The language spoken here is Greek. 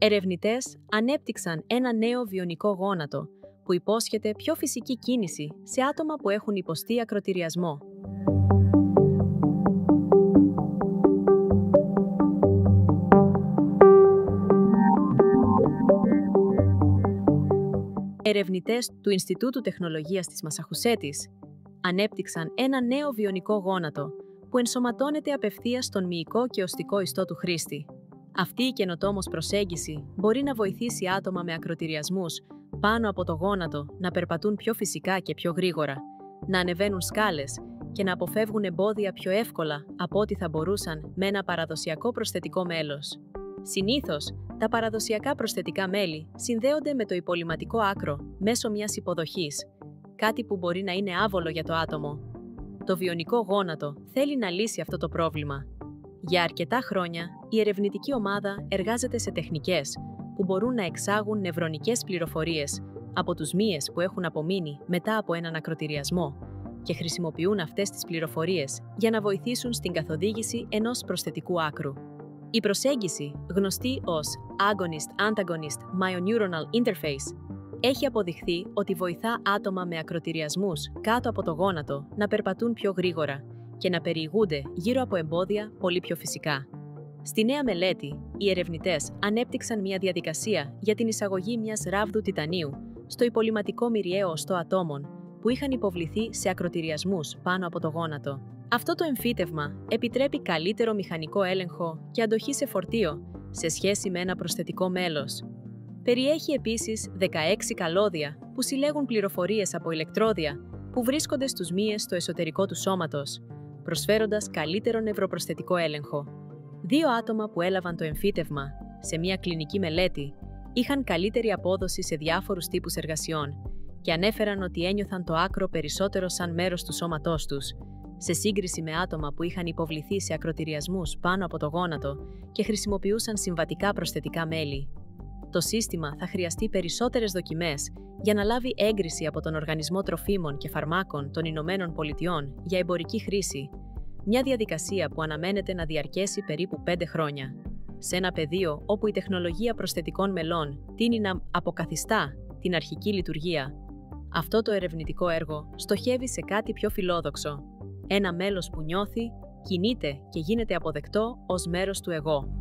Ερευνητές ανέπτυξαν ένα νέο βιονικό γόνατο που υπόσχεται πιο φυσική κίνηση σε άτομα που έχουν υποστεί ακρωτηριασμό. Ερευνητές του Ινστιτούτου Τεχνολογίας της Μασαχουσέτης ανέπτυξαν ένα νέο βιονικό γόνατο που ενσωματώνεται απευθείας στον μυϊκό και οστικό ιστό του χρήστη. Αυτή η καινοτόμως προσέγγιση μπορεί να βοηθήσει άτομα με ακρωτηριασμούς πάνω από το γόνατο να περπατούν πιο φυσικά και πιο γρήγορα, να ανεβαίνουν σκάλες και να αποφεύγουν εμπόδια πιο εύκολα από ό,τι θα μπορούσαν με ένα παραδοσιακό προσθετικό μέλος. Συνήθως, τα παραδοσιακά προσθετικά μέλη συνδέονται με το υπολειμματικό άκρο μέσω μιας υποδοχής, κάτι που μπορεί να είναι άβολο για το άτομο. Το βιονικό γόνατο θέλει να λύσει αυτό το πρόβλημα. Για αρκετά χρόνια, η ερευνητική ομάδα εργάζεται σε τεχνικές που μπορούν να εξάγουν νευρονικές πληροφορίες από τους μύες που έχουν απομείνει μετά από έναν ακρωτηριασμό και χρησιμοποιούν αυτές τις πληροφορίες για να βοηθήσουν στην καθοδήγηση ενός προσθετικού άκρου. Η προσέγγιση, γνωστή ως Agonist-Antagonist Myoneuronal Interface, έχει αποδειχθεί ότι βοηθά άτομα με ακρωτηριασμούς κάτω από το γόνατο να περπατούν πιο γρήγορα και να περιηγούνται γύρω από εμπόδια πολύ πιο φυσικά. Στη νέα μελέτη, οι ερευνητές ανέπτυξαν μια διαδικασία για την εισαγωγή μιας ράβδου τιτανίου στο υπολειμματικό μυριαίο οστό ατόμων που είχαν υποβληθεί σε ακρωτηριασμούς πάνω από το γόνατο. Αυτό το εμφύτευμα επιτρέπει καλύτερο μηχανικό έλεγχο και αντοχή σε φορτίο σε σχέση με ένα προσθετικό μέλος. Περιέχει επίσης 16 καλώδια που συλλέγουν πληροφορίες από ηλεκτρόδια που βρίσκονται στους μύες στο εσωτερικό του σώματος, προσφέροντας καλύτερο νευροπροσθετικό έλεγχο. 2 άτομα που έλαβαν το εμφύτευμα σε μια κλινική μελέτη είχαν καλύτερη απόδοση σε διάφορους τύπους εργασιών και ανέφεραν ότι ένιωθαν το άκρο περισσότερο σαν μέρος του σώματός τους, σε σύγκριση με άτομα που είχαν υποβληθεί σε ακρωτηριασμούς πάνω από το γόνατο και χρησιμοποιούσαν συμβατικά προσθετικά μέλη. Το σύστημα θα χρειαστεί περισσότερες δοκιμές για να λάβει έγκριση από τον Οργανισμό Τροφίμων και Φαρμάκων των Ηνωμένων Πολιτειών για εμπορική χρήση, μια διαδικασία που αναμένεται να διαρκέσει περίπου 5 χρόνια. Σε ένα πεδίο όπου η τεχνολογία προσθετικών μελών τείνει να αποκαθιστά την αρχική λειτουργία, αυτό το ερευνητικό έργο στοχεύει σε κάτι πιο φιλόδοξο. Ένα μέλος που νιώθει, κινείται και γίνεται αποδεκτό ως μέρος του εγώ.